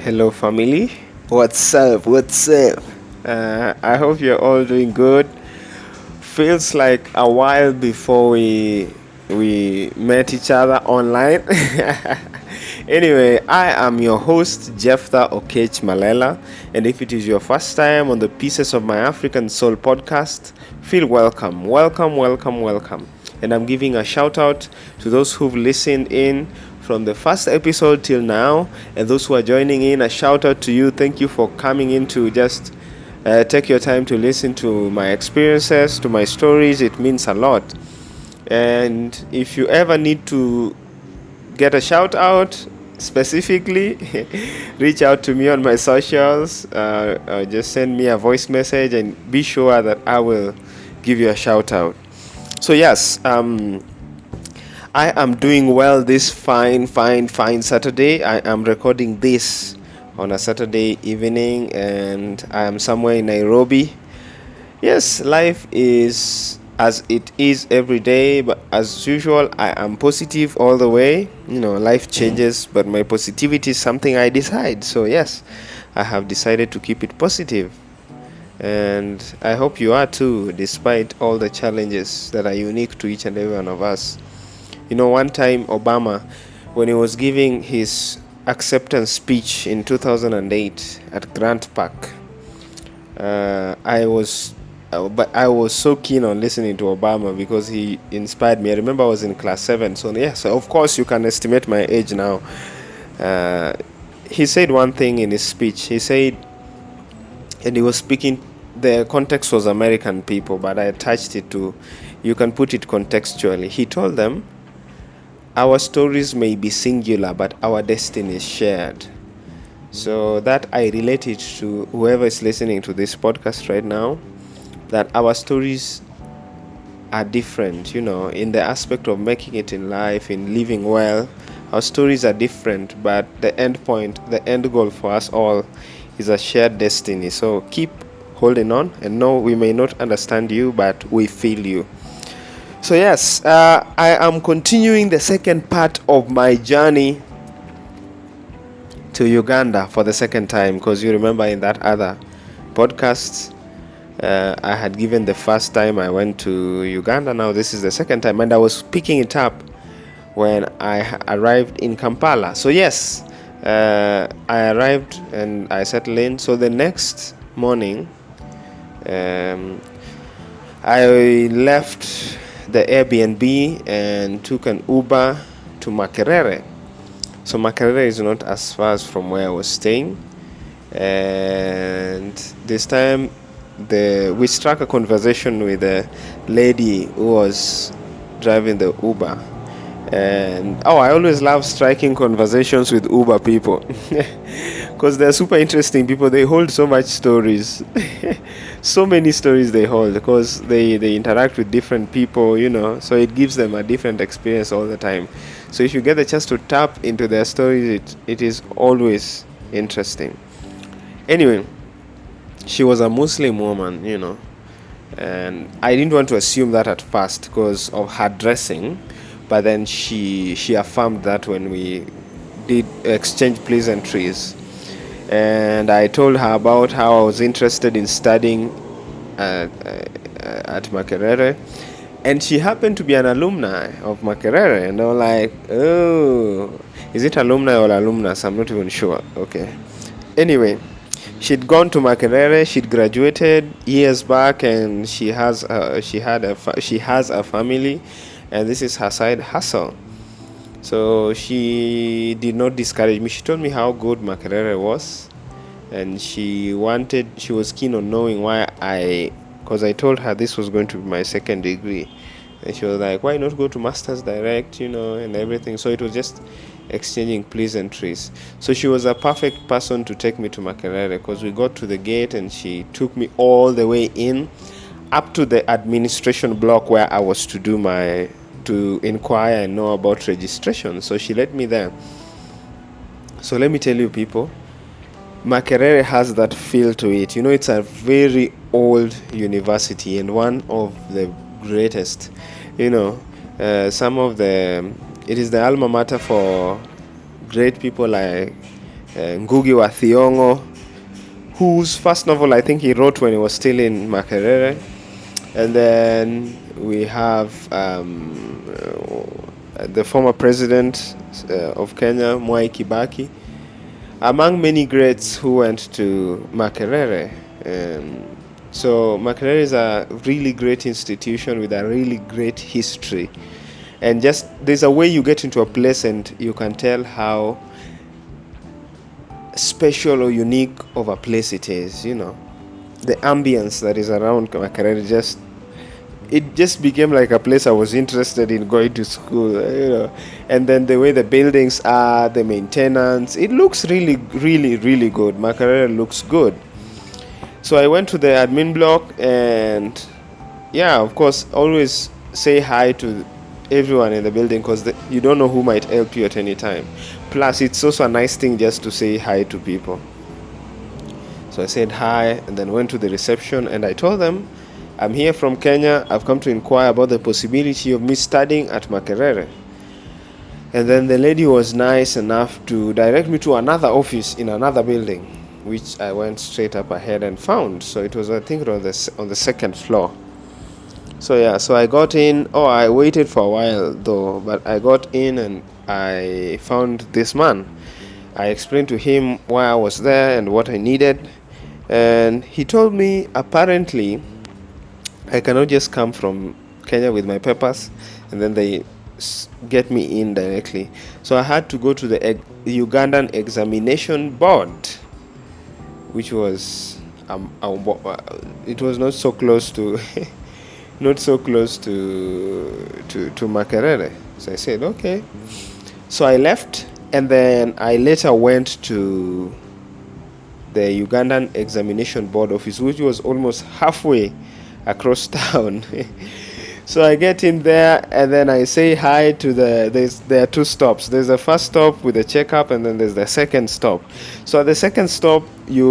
Hello, family. What's up? What's up? I hope you're all doing good. Feels like a while before we met each other online. Anyway, I am your host Jephthah Okech Malela, and if it is your first time on the Pieces of My African Soul podcast, feel welcome, welcome, welcome, welcome. And I'm giving a shout out to those who've listened in from the first episode till now, and those who are joining in, a shout out to you. Thank you for coming in to just take your time to listen to my experiences, to my stories. It means a lot. And if you ever need to get a shout out specifically, reach out to me on my socials. Just send me a voice message and be sure that I will give you a shout out. So yes, I am doing well this fine Saturday. I am recording this on a Saturday evening, and I am somewhere in Nairobi. Yes, life is as it is every day, but as usual, I am positive all the way. Life changes, but my positivity is something I decide. So yes, I have decided to keep it positive. And I hope you are too, despite all the challenges that are unique to each and every one of us. One time Obama, when he was giving his acceptance speech in 2008 at Grant Park, I was so keen on listening to Obama because he inspired me. I remember I was in class 7, so of course you can estimate my age now. He said one thing in his speech. He said, and he was speaking, the context was American people, but I attached it to, you can put it contextually. He told them, our stories may be singular, but our destiny is shared. So that I relate it to whoever is listening to this podcast right now, that our stories are different, in the aspect of making it in life, in living well. Our stories are different, but the end point, the end goal for us all is a shared destiny. So keep holding on, and know we may not understand you, but we feel you. So yes, I am continuing the second part of my journey to Uganda for the second time, because you remember in that other podcast, I had given the first time I went to Uganda. Now this is the second time, and I was picking it up when I arrived in Kampala. So yes, I arrived and I settled in. So the next morning, I left the Airbnb and took an Uber to Makerere. So Makerere is not as far from where I was staying, and this time we struck a conversation with a lady who was driving the Uber. And I always love striking conversations with Uber people because they're super interesting people. They hold so much stories. So many stories they hold because they interact with different people, so it gives them a different experience all the time. So if you get the chance to tap into their stories, it is always interesting. Anyway, she was a Muslim woman, and I didn't want to assume that at first because of her dressing. But then she affirmed that when we did exchange pleasantries. And I told her about how I was interested in studying at Makerere. And she happened to be an alumni of Makerere. And I was like, oh, is it alumni or alumnus? I'm not even sure. Okay. Anyway, she'd gone to Makerere. She'd graduated years back, and she has a family. And this is her side hustle. So she did not discourage me. She told me how good Makerere was, and she was keen on knowing why because I told her this was going to be my second degree, and she was like, why not go to Masters Direct, and everything. So it was just exchanging pleasantries. So she was a perfect person to take me to Makerere, because we got to the gate and she took me all the way in, up to the administration block where I was to inquire and know about registration. So she led me there. So let me tell you, people, Makerere has that feel to it. It's a very old university and one of the greatest. It is the alma mater for great people like Ngugi wa Thiong'o, whose first novel I think he wrote when he was still in Makerere. And then we have the former president of Kenya, Mwai Kibaki, among many greats who went to Makerere. So Makerere is a really great institution with a really great history. And just there's a way you get into a place and you can tell how special or unique of a place it is, the ambience that is around Makerere just became like a place I was interested in going to school, and then the way the buildings are, the maintenance, it looks really, really, really good. Makerere looks good. So I went to the admin block, and yeah, of course, always say hi to everyone in the building, because you don't know who might help you at any time. Plus, it's also a nice thing just to say hi to people. So I said hi, and then went to the reception, and I told them, I'm here from Kenya. I've come to inquire about the possibility of me studying at Makerere. And then the lady was nice enough to direct me to another office in another building, which I went straight up ahead and found. So it was, I think, on the second floor. So yeah, so I got in. Oh, I waited for a while though, but I got in and I found this man. I explained to him why I was there and what I needed, and he told me apparently I cannot just come from Kenya with my papers and then they get me in directly. So I had to go to the Ugandan examination board, which was it was not so close to not so close to Makerere. So I said okay. So I left, and then I later went to the Ugandan examination board office, which was almost halfway across town. So I get in there, and then I say hi to there are two stops. There's the first stop with the checkup, and then there's the second stop. So at the second stop, they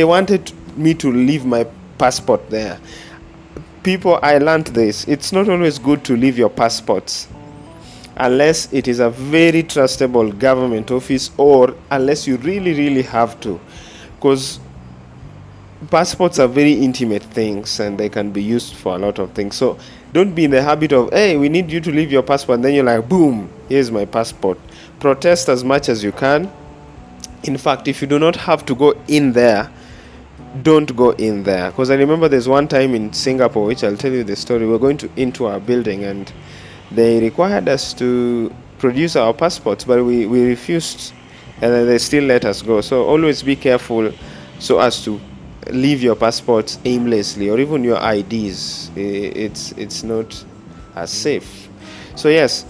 wanted me to leave my passport there. I learned this. It's not always good to leave your passports unless it is a very trustable government office, or unless you really, really have to, because passports are very intimate things and they can be used for a lot of things. So don't be in the habit of, hey, we need you to leave your passport, and then you're like, boom, here's my passport. Protest as much as you can. In fact, if you do not have to go in there, don't go in there. Because I remember there's one time in Singapore, which I'll tell you the story. We're going into our building, and they required us to produce our passports, but we refused, and then they still let us go. So always be careful so as to leave your passports aimlessly, or even your IDs. It's not as safe. So yes,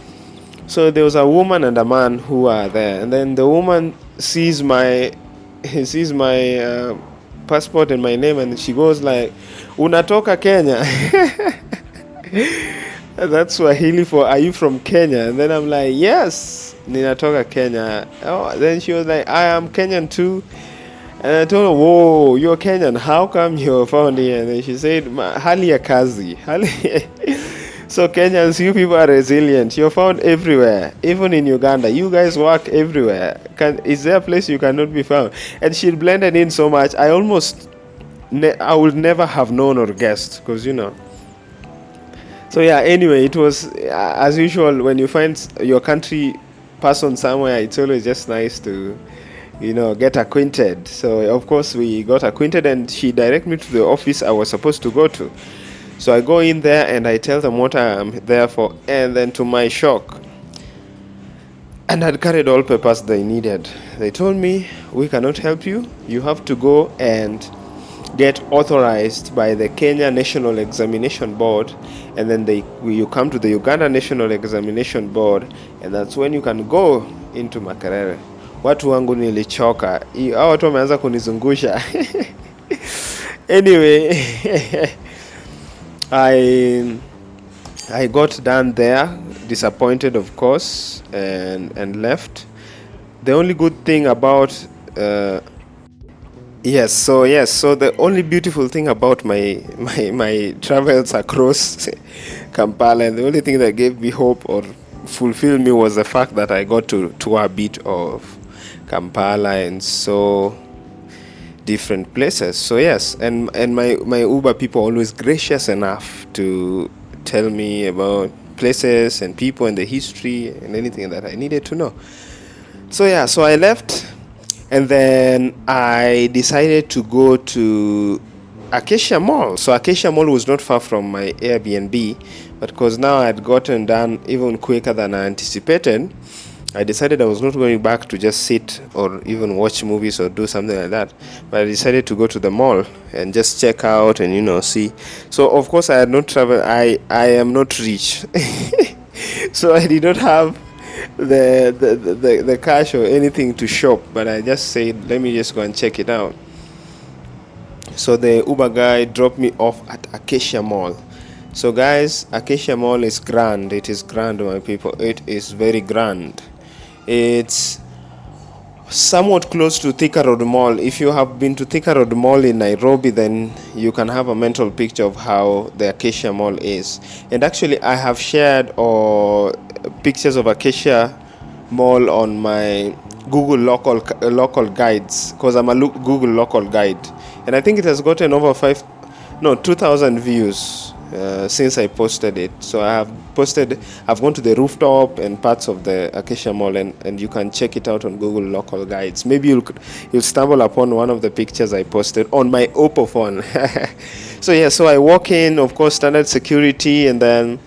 so there was a woman and a man who are there, and then the woman sees my passport and my name, and she goes like, unatoka Kenya? That's Swahili for, are you from Kenya? And then I'm like, yes, ninatoka Kenya. Oh, then she was like, I am Kenyan too. And I told her, whoa, you're Kenyan, how come you're found here? And then she said, hali ya kazi. So Kenyans, you people are resilient. You're found everywhere, even in Uganda. You guys work everywhere. Is there a place you cannot be found? And she blended in so much, I would never have known or guessed, because So yeah, anyway, it was, as usual, when you find your country person somewhere, it's always just nice to get acquainted. So of course we got acquainted, and she directed me to the office I was supposed to go to. So I go in there and I tell them what I'm there for, and then to my shock, and I'd carried all papers they needed. They told me, we cannot help you. You have to go and get authorized by the Kenya National Examination Board, and then you come to the Uganda National Examination Board, and that's when you can go into Makerere. Watu wangu nilichoka. Hao watu wameanza kunizungusha. Anyway, I got down there, disappointed of course, and left. The only good thing about so the only beautiful thing about my travels across Kampala, and the only thing that gave me hope or fulfilled me was the fact that I got to tour a bit of Kampala and so different places. So yes, and my Uber people are always gracious enough to tell me about places and people and the history and anything that I needed to know. So yeah, so I left, and then I decided to go to Acacia Mall. So Acacia Mall was not far from my Airbnb, but because now I had gotten done even quicker than I anticipated, I decided I was not going back to just sit or even watch movies or do something like that, but I decided to go to the mall and just check out and see. So of course I had not traveled. I am not rich, so I did not have the cash or anything to shop. But I just said, let me just go and check it out. So the Uber guy dropped me off at Acacia Mall. So guys, Acacia Mall is grand. It is grand, my people. It is very grand. It's somewhat close to Thika Road Mall. If you have been to Thika Road Mall in Nairobi, then you can have a mental picture of how the Acacia Mall is. And actually, I have shared pictures of Acacia Mall on my Google local guides, because I'm a Google local guide, and I think it has gotten over 2,000 views since I posted it. So I've gone to the rooftop and parts of the Acacia Mall, and you can check it out on Google local guides. Maybe you'll stumble upon one of the pictures I posted on my Oppo phone. So yeah, so I walk in, of course, standard security, and then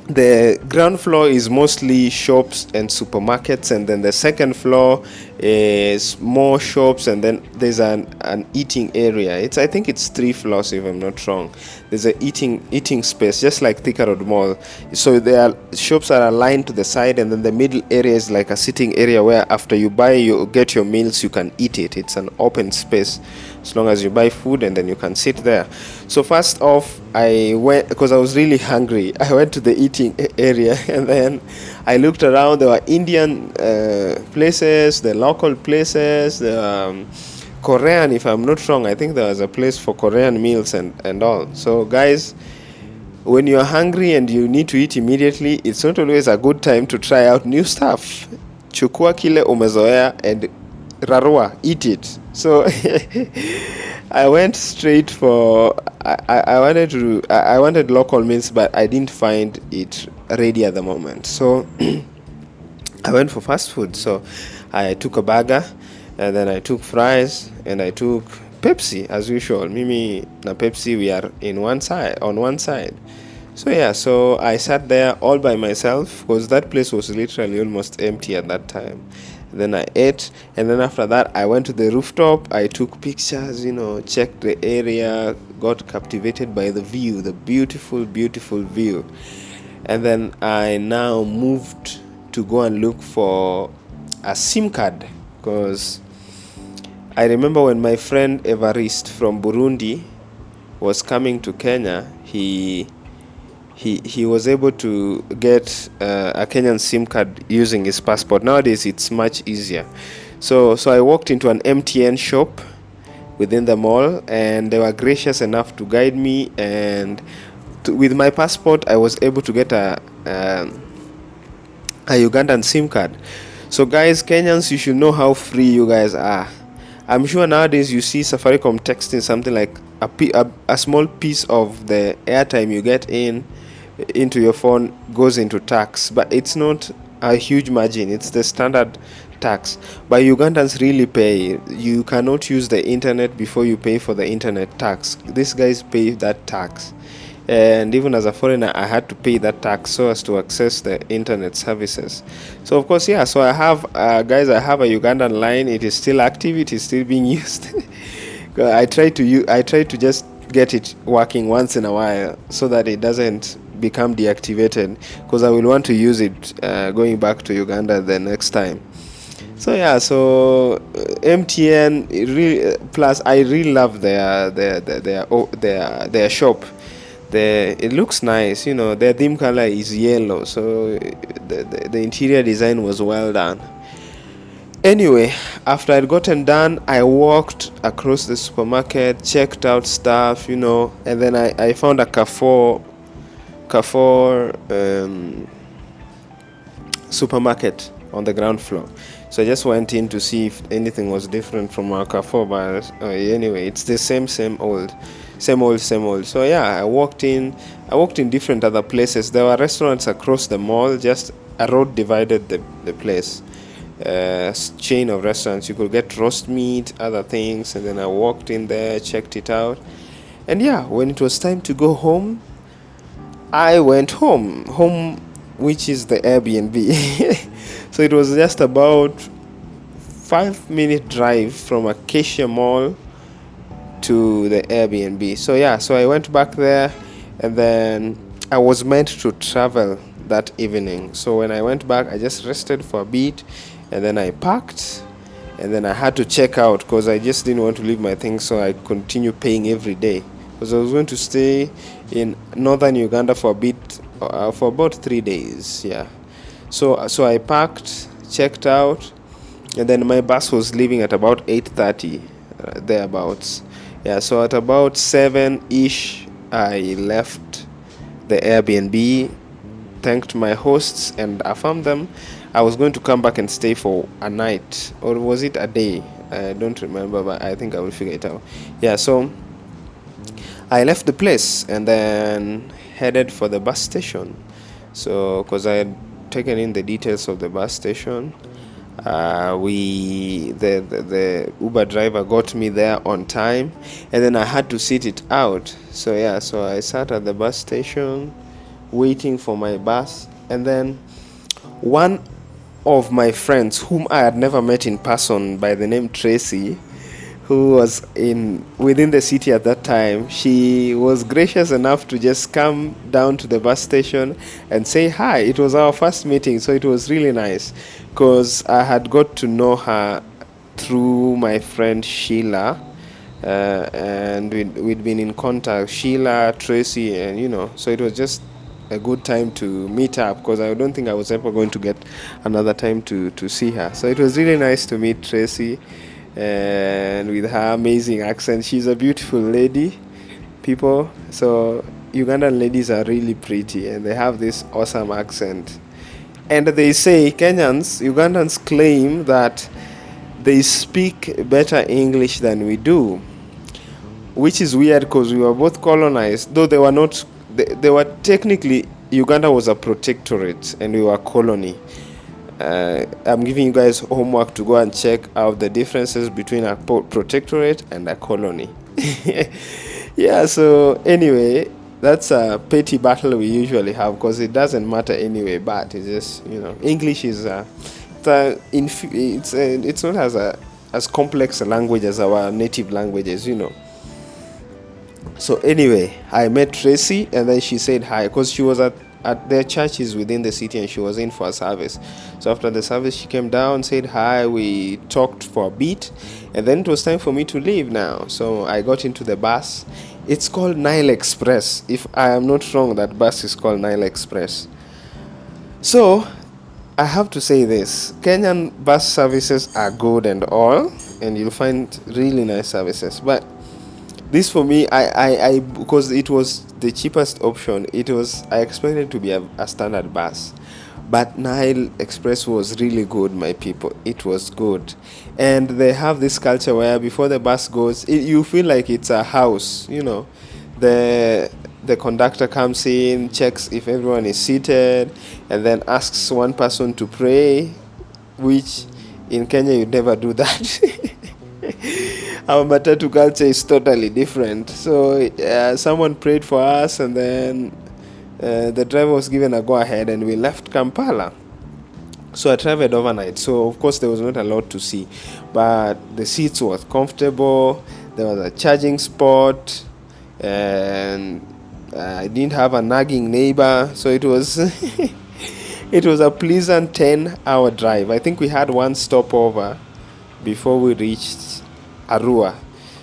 the ground floor is mostly shops and supermarkets, and then the second floor is more shops, and then there's an eating area. I think it's 3 floors if I'm not wrong. There's a eating space, just like Thika Road Mall. So there are shops that are aligned to the side, and then the middle area is like a sitting area where after you get your meals, you can eat it. It's an open space as long as you buy food, and then you can sit there. So first off, I went, because I was really hungry, I went to the eating area, and then I looked around. There were Indian places, the local places, the Korean, if I'm not wrong. I think there was a place for Korean meals and all. So guys, when you're hungry and you need to eat immediately, it's not always a good time to try out new stuff. Chukua kile umezoea and rarua, eat it. So I went straight for I wanted local meals, but I didn't find it ready at the moment. So I went for fast food. So I took a burger, and then I took fries, and I took Pepsi as usual. Mimi na Pepsi, we are on one side. So yeah, so I sat there all by myself, because that place was literally almost empty at that time. Then I ate, and then after that I went to the rooftop. I took pictures, checked the area, got captivated by the view, the beautiful view. And then I now moved to go and look for a SIM card, because I remember when my friend Evariste from Burundi was coming to Kenya, he was able to get a Kenyan SIM card using his passport. Nowadays it's much easier. So I walked into an MTN shop within the mall, and they were gracious enough to guide me, and with my passport I was able to get a Ugandan SIM card. So guys, Kenyans, you should know how free you guys are. I'm sure nowadays you see Safaricom texting something like a small piece of the airtime you get into your phone goes into tax, but it's not a huge margin. It's the standard tax. But Ugandans really pay. You cannot use the internet before you pay for the internet tax. These guys pay that tax, and even as a foreigner I had to pay that tax so as to access the internet services. So of course, yeah, so I have a Ugandan line. It is still active, it is still being used. I try to just get it working once in a while so that it doesn't become deactivated, because I will want to use it going back to Uganda the next time. So yeah, so MTN really, plus I really love their shop. It looks nice, their theme color is yellow, so the interior design was well done. Anyway, after I'd gotten done, I walked across the supermarket, checked out stuff, and then I found a Carrefour supermarket on the ground floor. So I just went in to see if anything was different from our Carrefour, but anyway, it's the same old. So yeah, I walked in different other places. There were restaurants across the mall, just a road divided the place. Chain of restaurants, you could get roast meat, other things, and then I walked in there, checked it out, and yeah, when it was time to go home, I went home, which is the Airbnb. So it was just about 5-minute drive from Acacia Mall to the Airbnb. So yeah, so I went back there, and then I was meant to travel that evening. So when I went back, I just rested for a bit, and then I packed, and then I had to check out because I just didn't want to leave my things, so I continue paying every day because I was going to stay in northern Uganda for a bit, for about 3 days. Yeah, so I packed, checked out, and then my bus was leaving at about 8:30, thereabouts. Yeah, so at about 7-ish, I left the Airbnb, thanked my hosts, and affirmed them I was going to come back and stay for a night, or was it a day? I don't remember, but I think I will figure it out. Yeah, so I left the place and then headed for the bus station. So, because I had taken in the details of the bus station, the Uber driver got me there on time, and then I had to sit it out. So yeah, so I sat at the bus station waiting for my bus, and then one of my friends whom I had never met in person, by the name Tracy, who was within the city at that time, she was gracious enough to just come down to the bus station and say hi. It was our first meeting, so it was really nice because I had got to know her through my friend Sheila, and we'd been in contact, Sheila, Tracy, and so it was just a good time to meet up because I don't think I was ever going to get another time to see her. So it was really nice to meet Tracy, and with her amazing accent. She's a beautiful lady, people. So Ugandan ladies are really pretty, and they have this awesome accent. And they say Ugandans claim that they speak better English than we do, which is weird because we were both colonized, though they were not. They were technically, Uganda was a protectorate and we were a colony. I'm giving you guys homework to go and check out the differences between a protectorate and a colony. Yeah, so anyway, that's a petty battle we usually have because it doesn't matter anyway, but it's just, English is it's not as complex a language as our native languages. So anyway, I met Tracy, and then she said hi because she was at their church is within the city, and she was in for a service. So after the service, she came down, said hi, we talked for a bit, and then it was time for me to leave now. So I got into the bus. It's called Nile Express. If I am not wrong, that bus is called Nile Express. So I have to say this, Kenyan bus services are good and all, and you'll find really nice services, but this for me, I because it was the cheapest option. I expected to be a standard bus, but Nile Express was really good, my people. It was good, and they have this culture where before the bus goes, you feel like it's a house. The conductor comes in, checks if everyone is seated, and then asks one person to pray, which in Kenya you'd never do that. Our matatu culture is totally different. So someone prayed for us, and then the driver was given a go-ahead, and we left Kampala. So I traveled overnight. So of course there was not a lot to see, but the seats were comfortable. There was a charging spot, and I didn't have a nagging neighbor. So it was it was a pleasant 10-hour drive. I think we had one stopover before we reached Arua.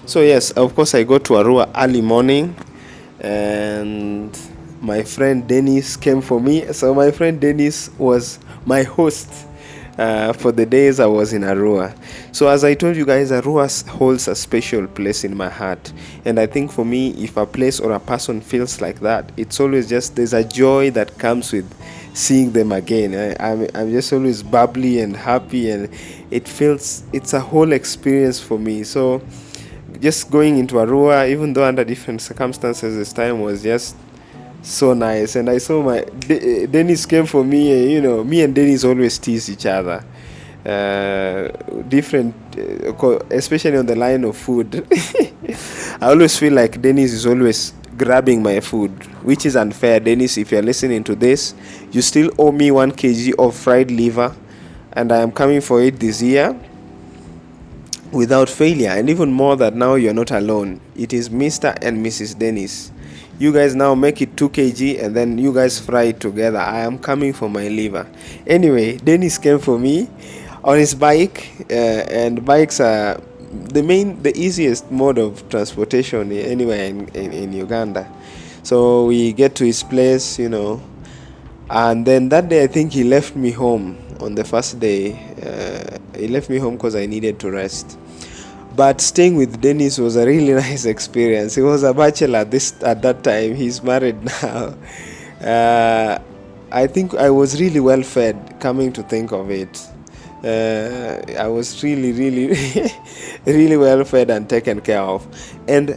So yes, of course I got to Arua early morning, and my friend Dennis came for me. So my friend Dennis was my host for the days I was in Arua. So as I told you guys, Arua holds a special place in my heart. And I think for me, if a place or a person feels like that, it's always just, there's a joy that comes with seeing them again. I'm just always bubbly and happy, and it's a whole experience for me. So just going into Arua, even though under different circumstances, this time was just so nice. And I saw Dennis came for me. Me and Dennis always tease each other. Different, especially on the line of food. I always feel like Dennis is always grabbing my food, which is unfair. Dennis, if you're listening to this, you still owe me 1 kg of fried liver, and I am coming for it this year without failure. And even more that now you're not alone. It is Mr. and Mrs. Dennis. You guys now make it 2 kg and then you guys fry it together. I am coming for my liver. Anyway, Dennis came for me on his bike, and bikes are the easiest mode of transportation anywhere in Uganda. So we get to his place, and then that day I think he left me home on the first day. He left me home because I needed to rest. But staying with Dennis was a really nice experience. He was a bachelor at that time. He's married now. I think I was really well fed, coming to think of it. I was really, really, really well fed and taken care of. And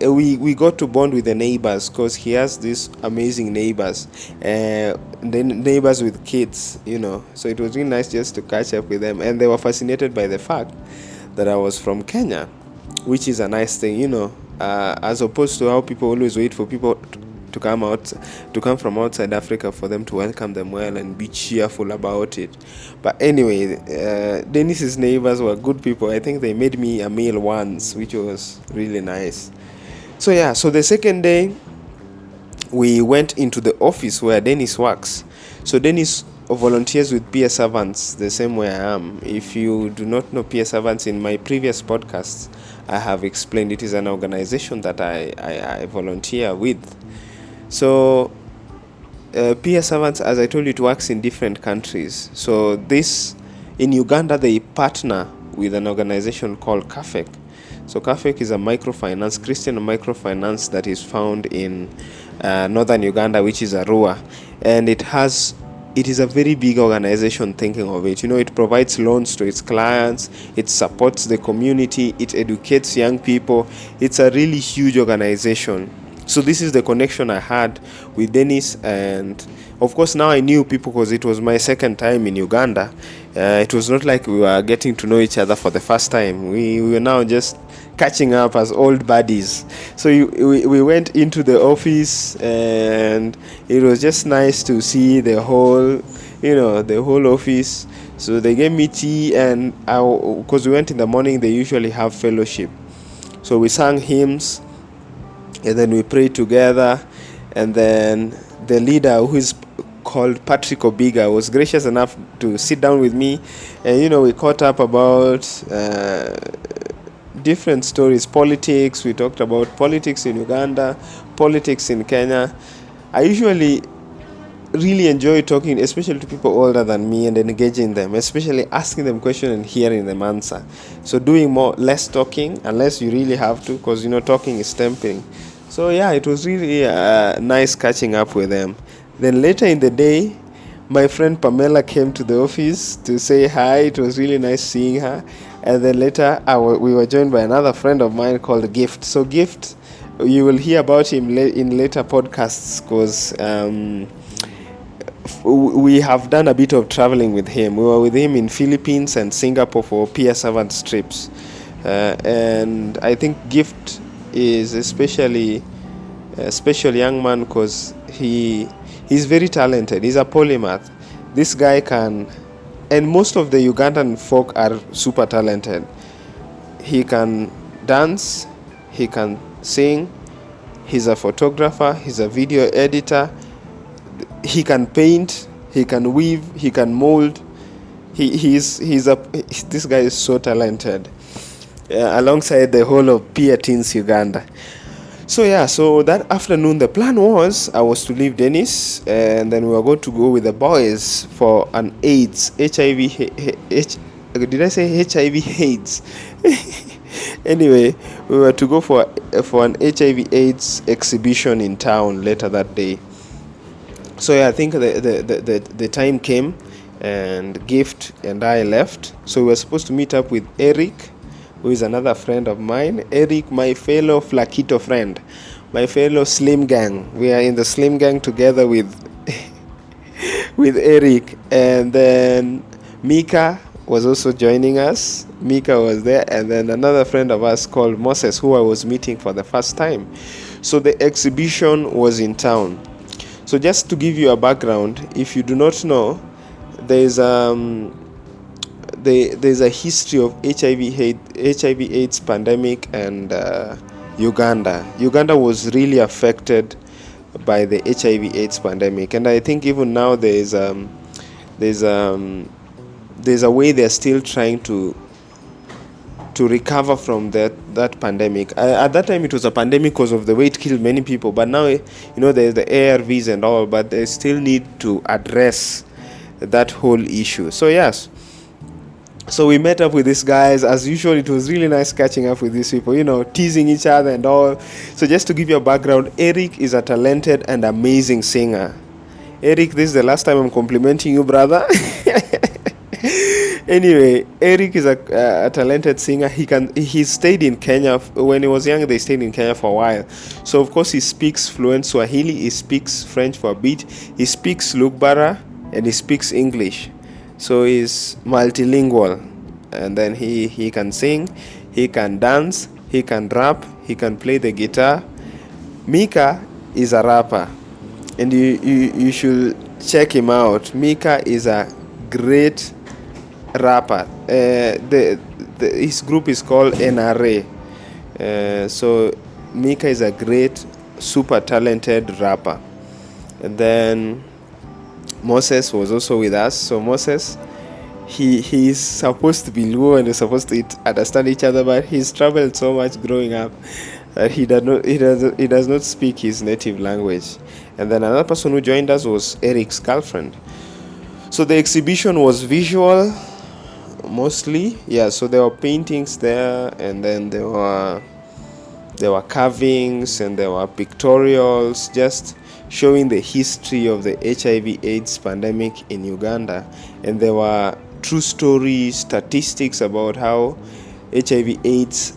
we got to bond with the neighbors, because he has these amazing neighbors, the neighbors with kids, So it was really nice just to catch up with them. And they were fascinated by the fact that I was from Kenya, which is a nice thing, as opposed to how people always wait for people to come from outside Africa for them to welcome them well and be cheerful about it. But anyway, Dennis's neighbors were good people. I think they made me a meal once, which was really nice. So the second day we went into the office where Dennis works. So Dennis volunteers with Peer Servants, the same way I am. If you do not know Peer Servants, in my previous podcasts I have explained it is an organization that I volunteer with. So Peer Servants, as I told you, it works in different countries. So in Uganda they partner with an organization called KAFEK. So KAFEK is a microfinance, Christian microfinance, that is found in northern Uganda, which is Arua. And it is a very big organization, thinking of it. It provides loans to its clients, it supports the community, it educates young people. It's a really huge organization. So this is the connection I had with Dennis, and of course now I knew people because it was my second time in Uganda. It was not like we were getting to know each other for the first time. We were now just catching up as old buddies. So we went into the office, and it was just nice to see the whole office. So they gave me tea, and because we went in the morning, they usually have fellowship. So we sang hymns, and then we prayed together. And then the leader, who is called Patrick Obiga, was gracious enough to sit down with me, and we caught up about different stories, politics. We talked about politics in Uganda, politics in Kenya. I usually really enjoy talking, especially to people older than me, and engaging them, especially asking them questions and hearing them answer. So doing less talking, unless you really have to, because talking is tempting. So yeah, it was really nice catching up with them. Then later in the day, my friend Pamela came to the office to say hi. It was really nice seeing her. And then later we were joined by another friend of mine called Gift. So Gift, you will hear about him in later podcasts, because we have done a bit of traveling with him. We were with him in Philippines and Singapore for Peer Servant trips. And I think Gift is especially a special young man, because he's very talented. He's a polymath. This guy can, and most of the Ugandan folk are super talented. He can dance, he can sing, he's a photographer, he's a video editor, he can paint, he can weave, he can mold. This guy is so talented. Alongside the whole of Peer Teens Uganda. So yeah, so that afternoon the plan was I was to leave Dennis, and then we were going to go with the boys for an AIDS HIV did I say HIV AIDS? Anyway, we were to go for an HIV AIDS exhibition in town later that day. So yeah, I think the time came, and Gift and I left. So we were supposed to meet up with Eric, who is another friend of mine. Eric, my fellow Flakito friend, my fellow Slim Gang. We are in the Slim Gang together with with Eric, and then Mika was also joining us. Mika was there, and then another friend of us called Moses, who I was meeting for the first time. So the exhibition was in town. So just to give you a background, if you do not know, there's a history of HIV/AIDS pandemic and Uganda. Uganda was really affected by the HIV/AIDS pandemic, and I think even now there's a way they're still trying to recover from that pandemic. At that time, it was a pandemic because of the way it killed many people. But now, there's the ARVs and all, but they still need to address that whole issue. So yes, so we met up with these guys. As usual, it was really nice catching up with these people, teasing each other and all. So just to give you a background, Eric is a talented and amazing singer. Eric, this is the last time I'm complimenting you, brother. Anyway, Eric is a talented singer. He stayed in Kenya when he was young. They stayed in Kenya for a while. So of course he speaks fluent Swahili. He speaks French for a bit. He speaks Lugbara and he speaks English. So he's multilingual. And then he can sing, he can dance, he can rap, he can play the guitar. Mika is a rapper, and you should check him out. Mika is a great rapper. His group is called NRA. So Mika is a great, super talented rapper. And then Moses was also with us. So Moses, he is supposed to be Luo and we're supposed to understand each other, but he's traveled so much growing up that he does not speak his native language. And then another person who joined us was Eric's girlfriend. So the exhibition was visual mostly. Yeah, so there were paintings there, and then there were carvings, and there were pictorials just showing the history of the HIV/AIDS pandemic in Uganda. And there were true stories, statistics about how HIV/AIDS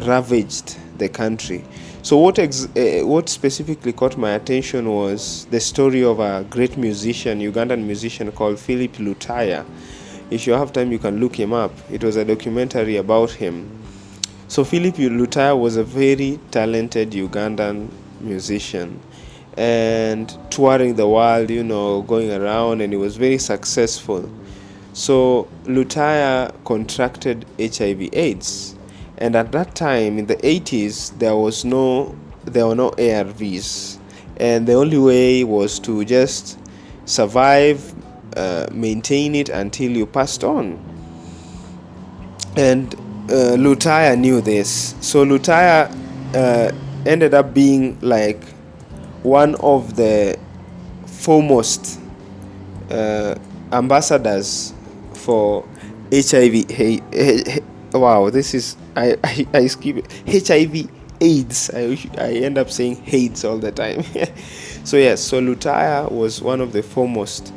ravaged the country. So what specifically caught my attention was the story of a great musician, Ugandan musician called Philip Lutaya. If you have time, you can look him up. It was a documentary about him. So Philip Lutaya was a very talented Ugandan musician, and touring the world, going around, and he was very successful. So Lutaya contracted HIV/AIDS, and at that time in the 80s there were no ARVs, and the only way was to just survive, maintain it until you passed on. And Lutaya knew this. So Lutaya ended up being like one of the foremost ambassadors for HIV. Wow, this is I skip it. HIV AIDS. I end up saying AIDS all the time. So yes, so Lutaya was one of the foremost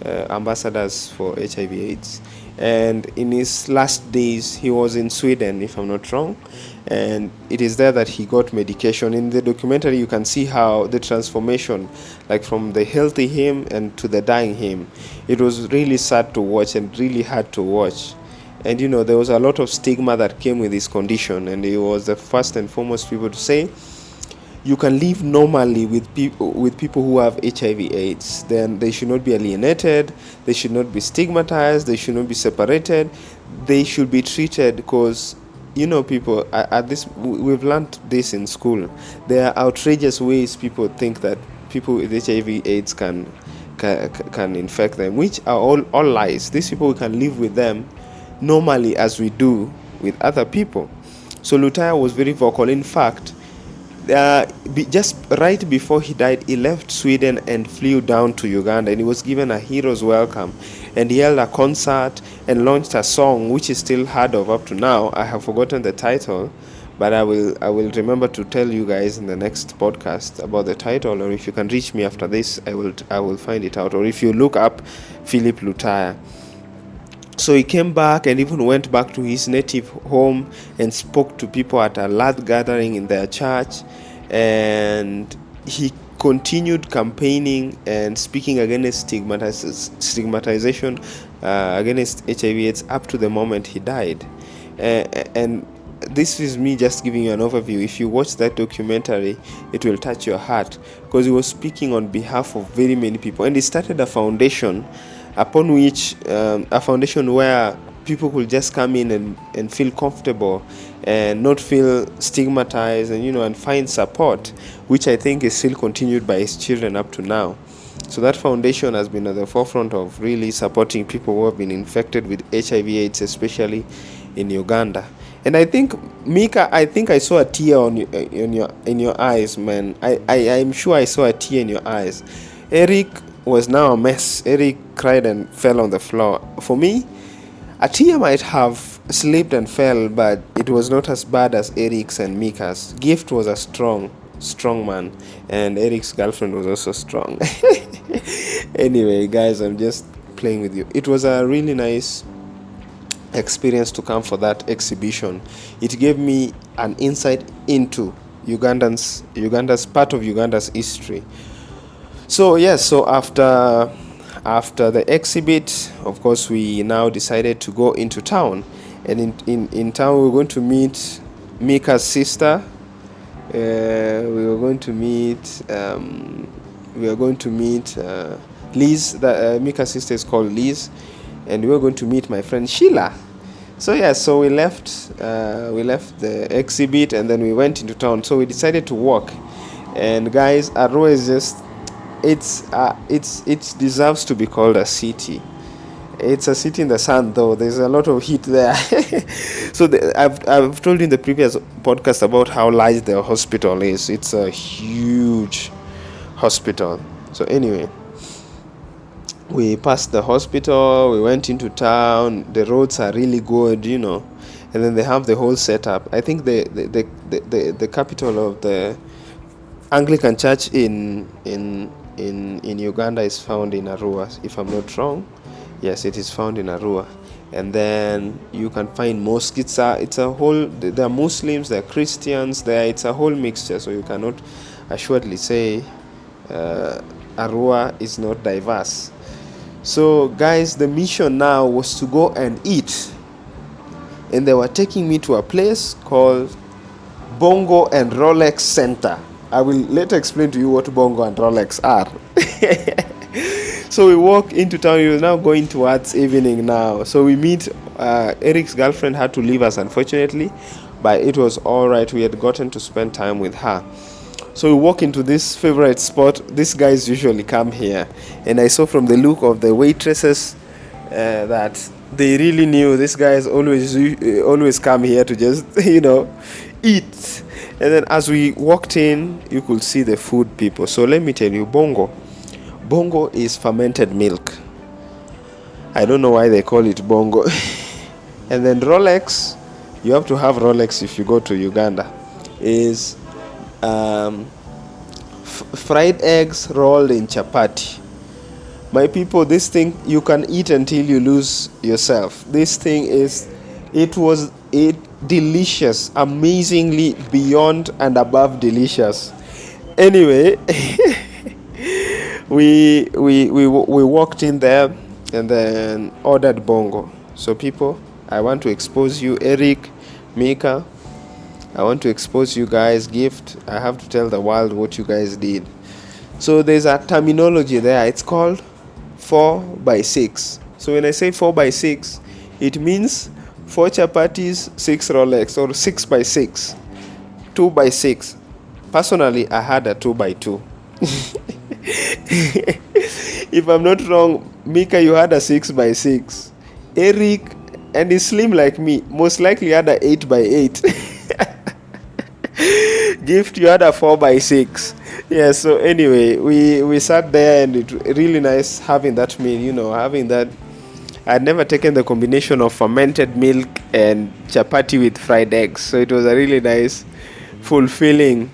ambassadors for HIV/AIDS, and in his last days he was in Sweden, if I'm not wrong, and it is there that he got medication. In the documentary you can see how the transformation, like from the healthy him and to the dying him. It was really sad to watch and really hard to watch. And there was a lot of stigma that came with his condition, and he was the first and foremost people to say you can live normally with people who have HIV/AIDS. Then they should not be alienated, they should not be stigmatized, they should not be separated, they should be treated, because people at this, we've learned this in school. There are outrageous ways people think that people with HIV/AIDS can infect them, which are all lies. These people, we can live with them normally as we do with other people. So Lutaya was very vocal. In fact, Just right before he died, he left Sweden and flew down to Uganda, and he was given a hero's welcome, and he held a concert and launched a song which is still heard of up to now. I have forgotten the title, but I will remember to tell you guys in the next podcast about the title, or if you can reach me after this, I will find it out, or if you look up Philip Lutaya. So he came back and even went back to his native home and spoke to people at a large gathering in their church, and he continued campaigning and speaking against stigmatization against HIV/AIDS up to the moment he died. And this is me just giving you an overview. If you watch that documentary, it will touch your heart, because he was speaking on behalf of very many people, and he started a foundation upon which a foundation where people could just come in and feel comfortable and not feel stigmatized, and find support, which I think is still continued by his children up to now. So that foundation has been at the forefront of really supporting people who have been infected with HIV/AIDS, especially in Uganda. And I think, Mika, I saw a tear in your eyes, man. I'm sure I saw a tear in your eyes. Eric was now a mess. Eric cried and fell on the floor. For me, a tear might have slipped and fell, but it was not as bad as Eric's and Mika's. Gift was a strong man, and Eric's girlfriend was also strong. Anyway, guys, I'm just playing with you. It was a really nice experience to come for that exhibition. It gave me an insight into Uganda's part of Uganda's history. So yes, so after the exhibit, of course, we now decided to go into town, and in town we were going to meet Mika's sister. We were going to meet Liz. Mika's sister is called Liz, and we were going to meet my friend Sheila. So yes, so we left the exhibit, and then we went into town. So we decided to walk, and guys, Arua is just, it deserves to be called a city. It's a city in the sun, though. There's a lot of heat there. So I've told you in the previous podcast about how large the hospital is. It's a huge hospital. So anyway, we passed the hospital, we went into town. The roads are really good, and then they have the whole setup. I think the capital of the Anglican Church in Uganda is found in Arua, if I'm not wrong. Yes, it is found in Arua. And then you can find mosques. It's a whole. There are Muslims, there are Christians, it's a whole mixture. So you cannot assuredly say Arua is not diverse. So guys, the mission now was to go and eat, and they were taking me to a place called Bongo and Rolex Center. I will later explain to you what Bongo and Rolex are. So we walk into town. We were now going towards evening now. So we meet, Eric's girlfriend had to leave us, unfortunately, but it was all right. We had gotten to spend time with her. So we walk into this favorite spot. These guys usually come here, and I saw from the look of the waitresses that they really knew these guys always come here to just eat. And then as we walked in, you could see the food people. So let me tell you, Bongo is fermented milk. I don't know why they call it Bongo. And then Rolex, you have to have Rolex if you go to Uganda, is fried eggs rolled in chapati. My people, this thing you can eat until you lose yourself. This thing was delicious, amazingly beyond and above delicious. Anyway, we walked in there and then ordered Bongo. So people, I want to expose you, Eric, Mika. I want to expose you guys. Gift, I have to tell the world what you guys did. So there's a terminology there. It's called 4x6. So when I say 4x6, it means 4 chapatis, 6 Rolex, or 6x6, 2x6. Personally, I had a 2x2. If I'm not wrong, Mika, you had a 6x6. Eric, and he's slim like me, most likely had a 8x8. Gift, you had a 4x6. Yeah, so anyway, we sat there, and it really nice having that meal, having that. I'd never taken the combination of fermented milk and chapati with fried eggs, so it was a really nice, fulfilling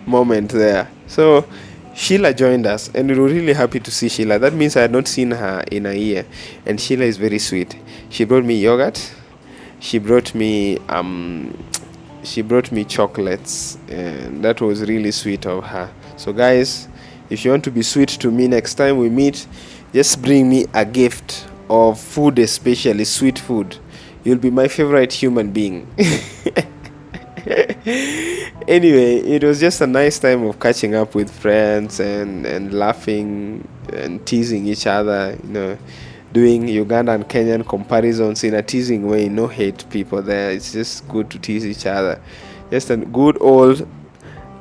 moment there. So Sheila joined us, and we were really happy to see Sheila. That means I had not seen her in a year, and Sheila is very sweet. She brought me yogurt. She brought me chocolates, and that was really sweet of her. So guys, if you want to be sweet to me next time we meet, just bring me a gift of food, especially sweet food. You'll be my favorite human being. Anyway, it was just a nice time of catching up with friends and laughing and teasing each other, doing Uganda and Kenyan comparisons in a teasing way. No hate people there. It's just good to tease each other. Just a good old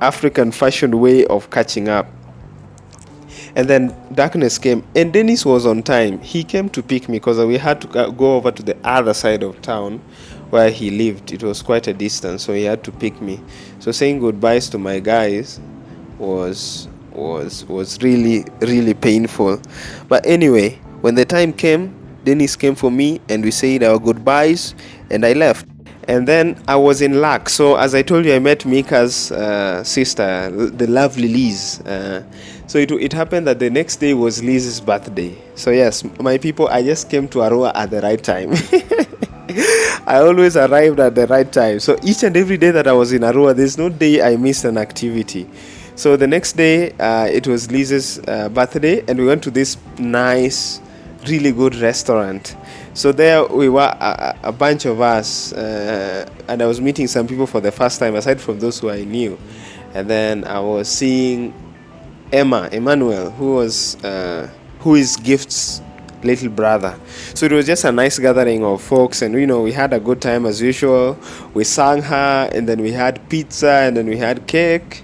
African fashioned way of catching up. And then darkness came, and Dennis was on time. He came to pick me because we had to go over to the other side of town where he lived. It was quite a distance, so he had to pick me. So saying goodbyes to my guys was really, really painful. But anyway, when the time came, Dennis came for me, and we said our goodbyes, and I left. And then I was in luck. So as I told you, I met Mika's sister, the lovely Liz. So it happened that the next day was Liz's birthday. So yes, my people, I just came to Arua at the right time. I always arrived at the right time. So each and every day that I was in Arua, there's no day I missed an activity. So the next day, it was Liz's birthday, and we went to this nice, really good restaurant. So there we were, a bunch of us, and I was meeting some people for the first time, aside from those who I knew. And then I was seeing Emmanuel, who is Gift's little brother. So it was just a nice gathering of folks, and we had a good time as usual. We sang her, and then we had pizza, and then we had cake,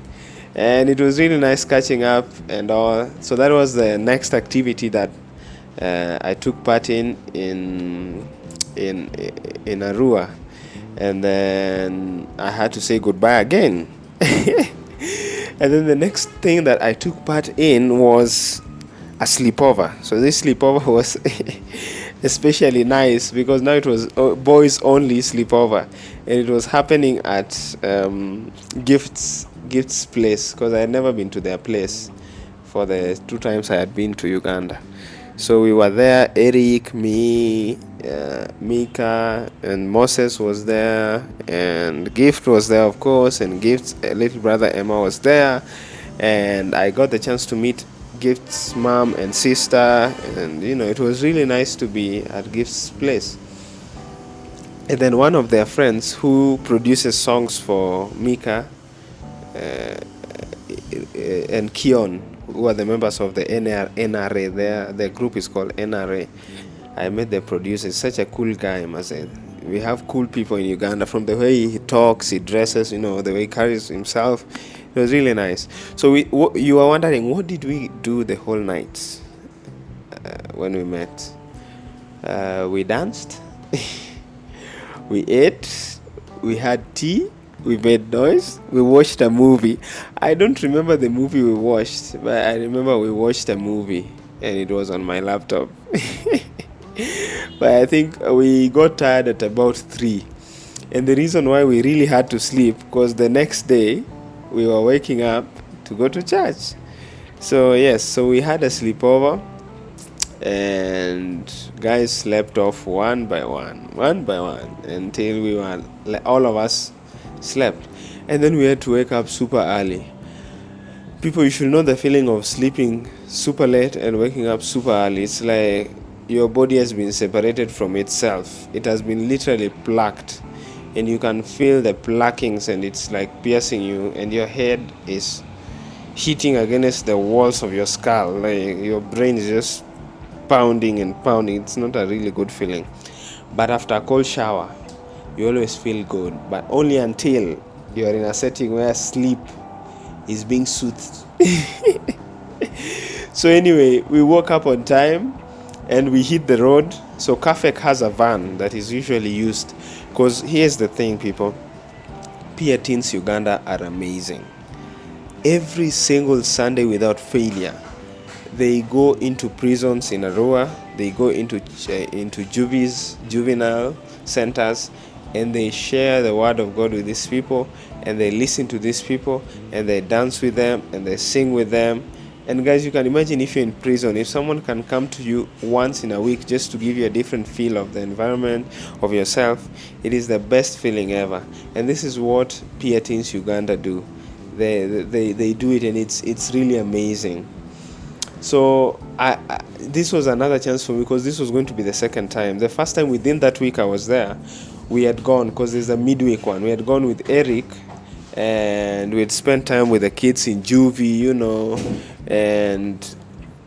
and it was really nice catching up and all. So that was the next activity that I took part in Arua, and then I had to say goodbye again. And then the next thing that I took part in was a sleepover. So this sleepover was especially nice because now it was boys only sleepover, and it was happening at Gift's place, because I had never been to their place for the 2 times I had been to Uganda. So we were there, Eric, me, Mika, and Moses was there, and Gift was there, of course, and Gift's little brother Emma was there, and I got the chance to meet Gift's mom and sister, and it was really nice to be at Gift's place. And then one of their friends who produces songs for Mika and Kion, who are the members of the NRA. The group is called NRA. I met the producer. He's such a cool guy, I must say. We have cool people in Uganda, from the way he talks, he dresses, the way he carries himself. It was really nice. So you are wondering, what did we do the whole night when we met? We danced, we ate, we had tea, we made noise, we watched a movie. I don't remember the movie we watched, but I remember we watched a movie, and it was on my laptop. But I think we got tired at about 3. And the reason why we really had to sleep, because the next day we were waking up to go to church. So yes, so we had a sleepover, and guys slept off one by one, until we were, all of us slept. And then we had to wake up super early. People, you should know the feeling of sleeping super late and waking up super early. It's like your body has been separated from itself. It has been literally plucked, and you can feel the pluckings, and it's like piercing you, and your head is hitting against the walls of your skull. Like your brain is just pounding and pounding. It's not a really good feeling. But after a cold shower, you always feel good, but only until you are in a setting where sleep is being soothed. So anyway, we woke up on time, and we hit the road. So Kafek has a van that is usually used, because here's the thing, people Peer Teens Uganda are amazing. Every single Sunday without failure, they go into prisons in Arua, they go into juvenile centers, and they share the word of God with these people, and they listen to these people, and they dance with them, and they sing with them. And guys, you can imagine if you're in prison, if someone can come to you once in a week just to give you a different feel of the environment, of yourself, it is the best feeling ever. And this is what Peer Teens Uganda do. They do it, and it's really amazing. So this was another chance for me, because this was going to be the second time. The first time within that week I was there, we had gone, because there's a midweek one. We had gone with Eric, and we had spent time with the kids in juvie, and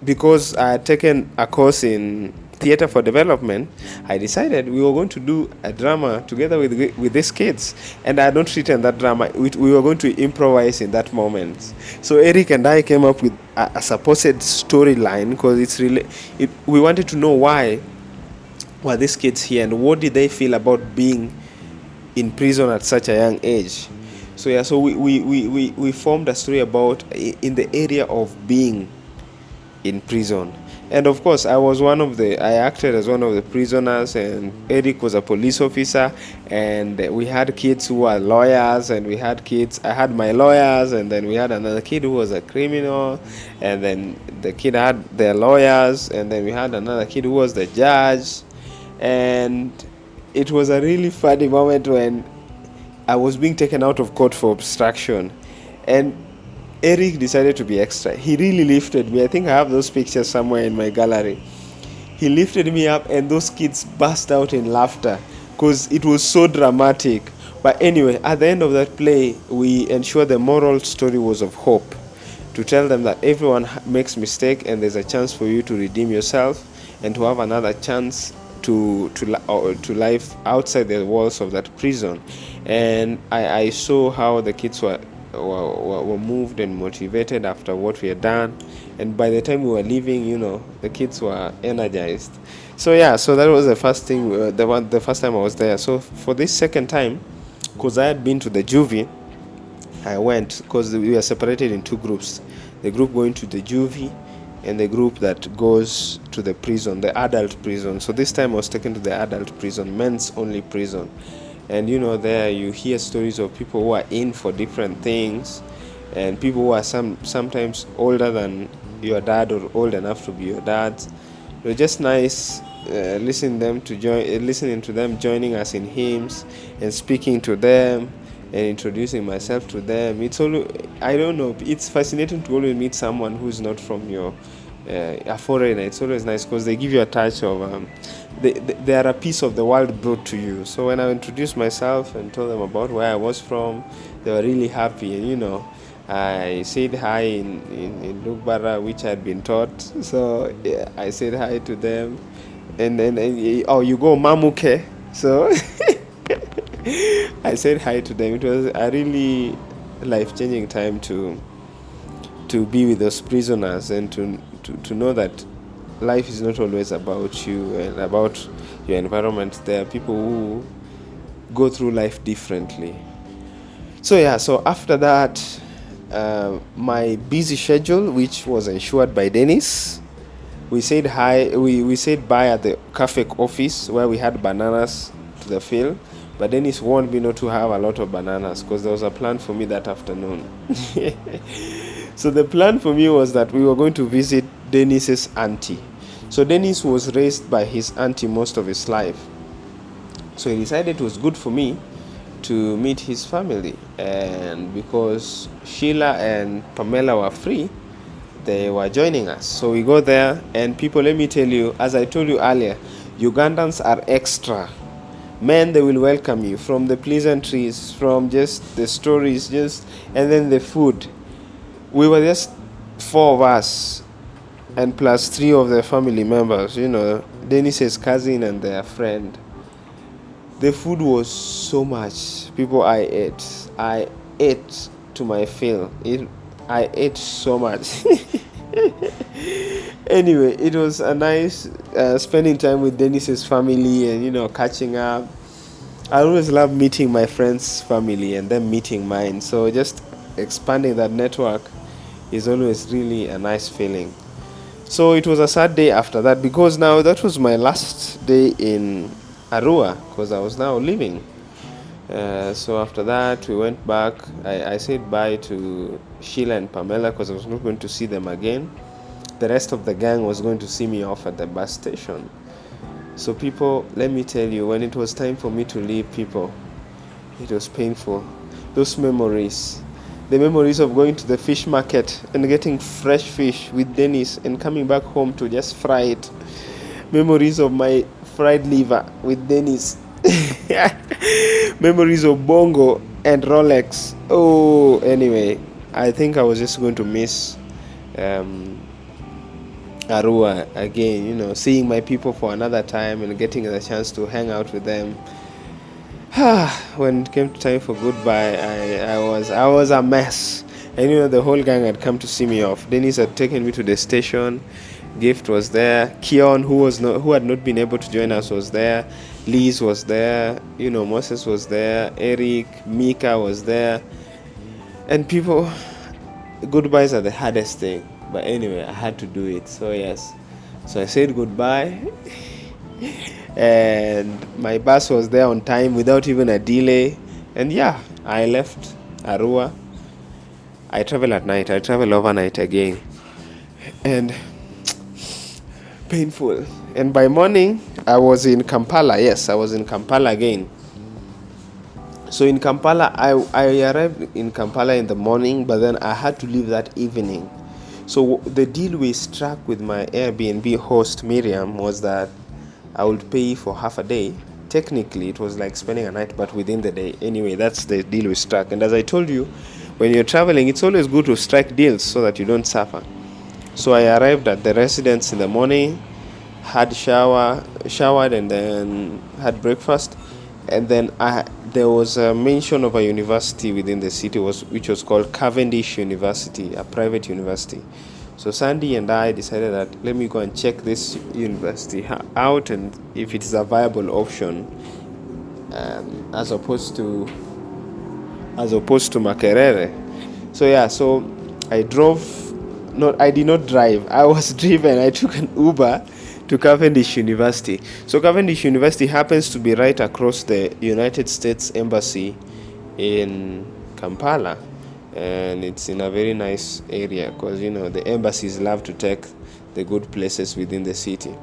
because I had taken a course in theater for development, I decided we were going to do a drama together with these kids, and I had not written that drama. We were going to improvise in that moment. So Eric and I came up with a supposed storyline, because we wanted to know why were these kids here, and what did they feel about being in prison at such a young age. So we formed a story about in the area of being in prison. And of course, I acted as one of the prisoners, and Eric was a police officer, and we had kids who were lawyers, and I had my lawyers, and then we had another kid who was a criminal, and then the kid had their lawyers, and then we had another kid who was the judge. And it was a really funny moment when I was being taken out of court for obstruction, and Eric decided to be extra. He really lifted me. I think I have those pictures somewhere in my gallery. He lifted me up, and those kids burst out in laughter because it was so dramatic. But anyway, at the end of that play, we ensured the moral story was of hope, to tell them that everyone makes mistake, and there's a chance for you to redeem yourself and to have another chance to life outside the walls of that prison. And I saw how the kids were moved and motivated after what we had done, and by the time we were leaving, the kids were energized. So that was the first thing, the first time I was there. So for this second time, because I had been to the juvie, I went, because we were separated in two groups, the group going to the juvie and the group that goes to the prison, the adult prison. So this time I was taken to the adult prison, men's only prison. And there you hear stories of people who are in for different things, and people who are sometimes older than your dad or old enough to be your dad. It was just nice listening to them joining us in hymns and speaking to them and introducing myself to them. It's fascinating to always meet someone who's not from a foreigner. It's always nice because they give you a touch of they are a piece of the world brought to you. So when I introduced myself and told them about where I was from, they were really happy. And I said hi in Lugbara, which I had been taught. So I said hi to them, and then you go Mamuke. So I said hi to them. It was a really life-changing time to be with those prisoners, and to know that life is not always about you and about your environment. There are people who go through life differently. So after that, my busy schedule, which was ensured by Dennis, we said hi. We said bye at the cafe office where we had bananas to the field. But Dennis warned me not to have a lot of bananas because there was a plan for me that afternoon. So the plan for me was that we were going to visit Dennis's auntie. So Dennis was raised by his auntie most of his life. So he decided it was good for me to meet his family. And because Sheila and Pamela were free, they were joining us. So we go there, and people, let me tell you, as I told you earlier, Ugandans are extra. Men, they will welcome you, from the pleasantries, from just the stories, and then the food. We were just 4 of us, and plus 3 of the family members, Dennis's cousin and their friend. The food was so much. People, I ate to my fill. I ate so much. Anyway, it was a nice spending time with Dennis's family and catching up. I always love meeting my friends' family and them meeting mine. So just expanding that network is always really a nice feeling. So it was a sad day after that, because now that was my last day in Arua, because I was now leaving. So after that, we went back. I said bye to Sheila and Pamela because I was not going to see them again. The rest of the gang was going to see me off at the bus station. So people, let me tell you, when it was time for me to leave, people, it was painful. Those memories, the memories of going to the fish market and getting fresh fish with Dennis and coming back home to just fry it. Memories of my fried liver with Dennis. Memories of Bongo and Rolex. Oh, anyway, I think I was just going to miss Arua again, seeing my people for another time and getting the chance to hang out with them. When it came to time for goodbye, I was a mess. And the whole gang had come to see me off. Dennis had taken me to the station. Gift was there. Keon, who had not been able to join us, was there. Liz was there. Moses was there. Eric, Mika was there. And people, goodbyes are the hardest thing. But anyway, I had to do it. So yes. So I said goodbye. And my bus was there on time without even a delay. And yeah, I left Arua. I travel at night. I travel overnight again. And painful. And by morning, I was in Kampala. Yes, I was in Kampala again. So in Kampala, I arrived in Kampala in the morning, but then I had to leave that evening. So the deal we struck with my Airbnb host, Miriam, was that I would pay for half a day. Technically, it was like spending a night, but within the day. Anyway, that's the deal we struck. And as I told you, when you're traveling, it's always good to strike deals so that you don't suffer. So I arrived at the residence in the morning, had showered, and then had breakfast. And then there was a mention of a university within the city, which was called Cavendish University, a private university. So Sandy and I decided that let me go and check this university out, and if it is a viable option, as opposed to Makerere. So yeah, so I did not drive. I was driven. I took an Uber to Cavendish University. So Cavendish University happens to be right across the United States Embassy in Kampala, and it's in a very nice area because the embassies love to take the good places within the city.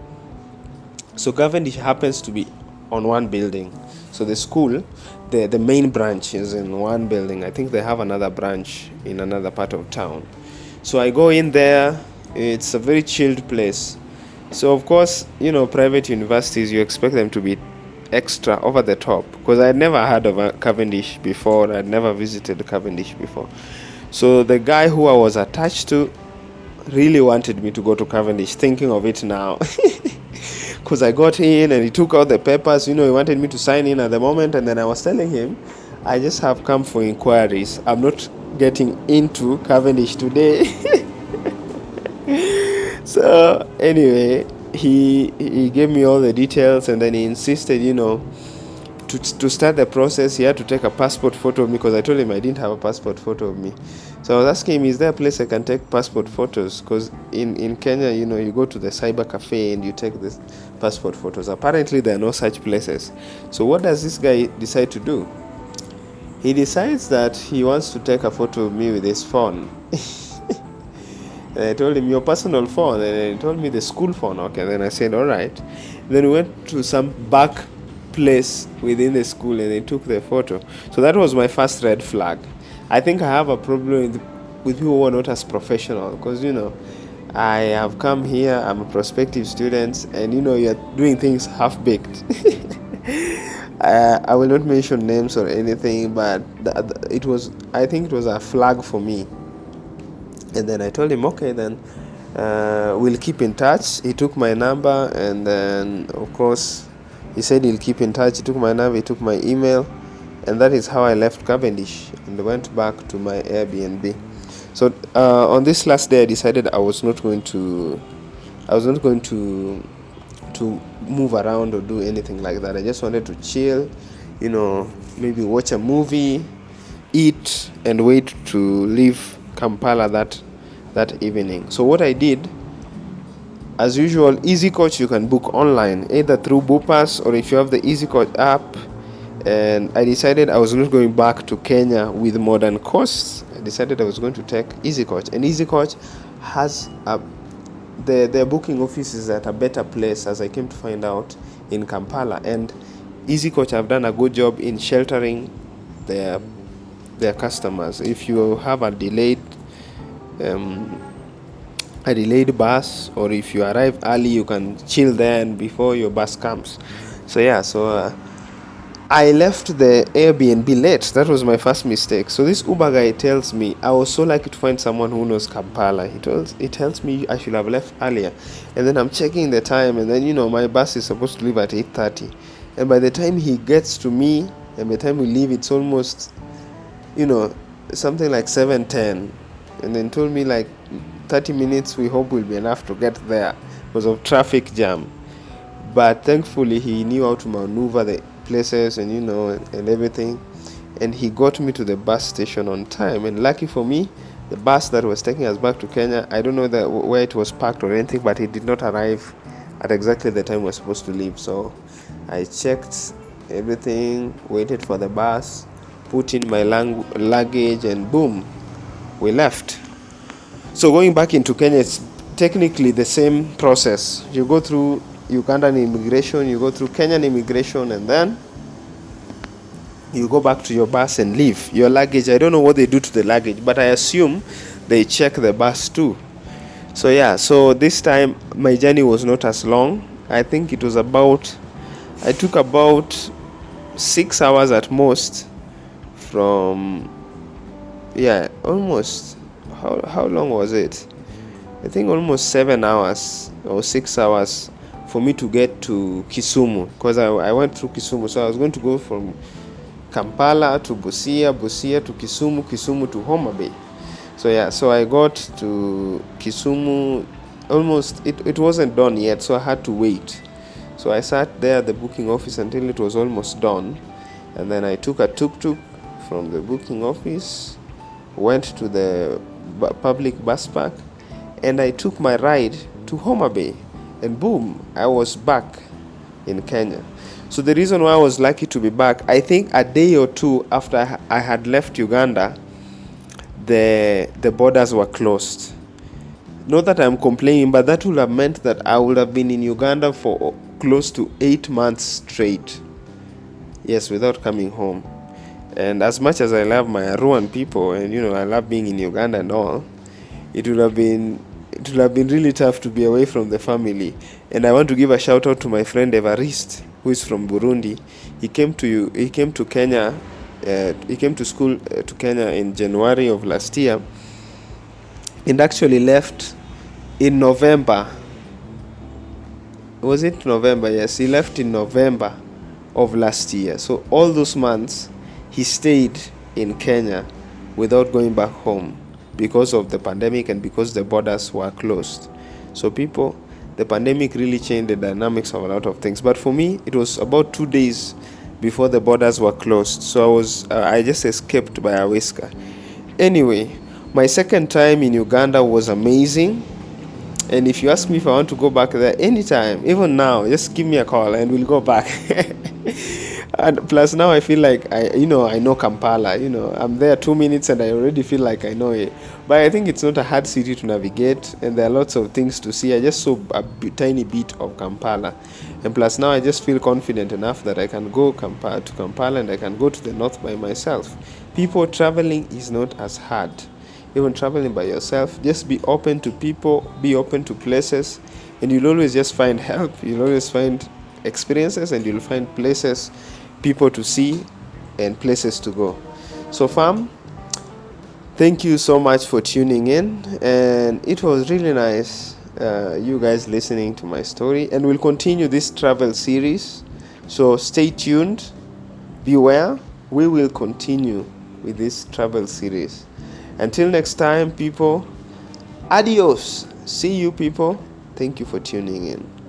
So Cavendish happens to be on one building. So the school, the main branch is in one building. I think they have another branch in another part of town. So I go in there. It's a very chilled place. So of course, private universities, you expect them to be extra over the top, because I had never heard of Cavendish before. I'd never visited Cavendish before. So the guy who I was attached to really wanted me to go to Cavendish, thinking of it now. Because I got in and he took out the papers, he wanted me to sign in at the moment, and then I was telling him, I just have come for inquiries. I'm not getting into Cavendish today. So anyway, he gave me all the details, and then he insisted, to start the process, he had to take a passport photo of me, because I told him I didn't have a passport photo of me. So I was asking him, is there a place I can take passport photos? Because in Kenya, you go to the cyber cafe and you take the passport photos. Apparently, there are no such places. So what does this guy decide to do? He decides that he wants to take a photo of me with his phone. And I told him, your personal phone? And he told me the school phone. Okay, then I said, all right. Then we went to some back place within the school and they took the photo. So that was my first red flag. I think I have a problem with people who are not as professional, because I have come here, I'm a prospective student, and you're doing things half-baked. I will not mention names or anything, but I think it was a flag for me. And then I told him, okay, then we'll keep in touch. He took my number, and then of course he said he'll keep in touch. He took my number, he took my email, and that is how I left Cavendish and went back to my Airbnb. So on this last day, I decided I was not going to move around or do anything like that. I just wanted to chill, maybe watch a movie, eat, and wait to leave Kampala that evening. So what I did, as usual, Easy Coach you can book online, either through Bupas or if you have the Easy Coach app. And I decided I was not going back to Kenya with modern costs. I decided I was going to take Easy Coach, and Easy Coach has their booking office is at a better place, as I came to find out, in Kampala. And Easy Coach have done a good job in sheltering their customers. If you have a delayed bus, or if you arrive early, you can chill there and before your bus comes. So I left the Airbnb late. That was my first mistake. So this Uber guy tells me, I was so lucky to find someone who knows Kampala. He tells me I should have left earlier. And then I'm checking the time, and then my bus is supposed to leave at 8:30. And by the time he gets to me, and by the time we leave, it's almost something like 7:10. And then told me like 30 minutes we hope will be enough to get there because of traffic jam. But thankfully he knew how to maneuver the places and and everything, and he got me to the bus station on time. And lucky for me, the bus that was taking us back to Kenya, I don't know where it was parked or anything, but it did not arrive at exactly the time we were supposed to leave. So I checked everything, waited for the bus, put in my luggage, and boom, we left. So going back into Kenya, it's technically the same process. You go through Ugandan immigration, you go through Kenyan immigration, and then you go back to your bus and leave. Your luggage, I don't know what they do to the luggage, but I assume they check the bus too. So this time my journey was not as long. I think it was I took about 6 hours at most from, almost, how long was it? I think almost 7 hours or 6 hours for me to get to Kisumu, because I went through Kisumu. So I was going to go from Kampala to Busia to Kisumu to Homa Bay. So I got to Kisumu almost, it wasn't done yet, so I had to wait. So I sat there at the booking office until it was almost done, and then I took a tuk-tuk from the booking office, went to the public bus park, and I took my ride to Homa Bay. And boom, I was back in Kenya. So the reason why I was lucky to be back, I think a day or two after I had left Uganda, the borders were closed. Not that I'm complaining, but that would have meant that I would have been in Uganda for close to 8 months straight. Yes, without coming home. And as much as I love my Aruan people, and I love being in Uganda and all, it would have been really tough to be away from the family. And I want to give a shout out to my friend Evariste, who is from Burundi. He came to Kenya. He came to school to Kenya in January of last year, and actually left in November. Was it November? Yes, he left in November of last year. So all those months he stayed in Kenya without going back home, because of the pandemic and because the borders were closed. So the pandemic really changed the dynamics of a lot of things. But for me, it was about 2 days before the borders were closed. So I just escaped by a whisker. Anyway, my second time in Uganda was amazing. And if you ask me if I want to go back there anytime, even now, just give me a call and we'll go back. And plus now I feel like I know Kampala. I'm there 2 minutes and I already feel like I know it. But I think it's not a hard city to navigate, and there are lots of things to see. I just saw a tiny bit of Kampala, and plus now I just feel confident enough that I can go to Kampala, and I can go to the north by myself. People, traveling is not as hard. Even traveling by yourself, just be open to people, be open to places, and you'll always just find help. You'll always find experiences, and you'll find places, people to see, and places to go. So fam, thank you so much for tuning in, and it was really nice you guys listening to my story, and we'll continue this travel series. So stay tuned, beware, we will continue with this travel series. Until next time, people, adios. See you, people. Thank you for tuning in.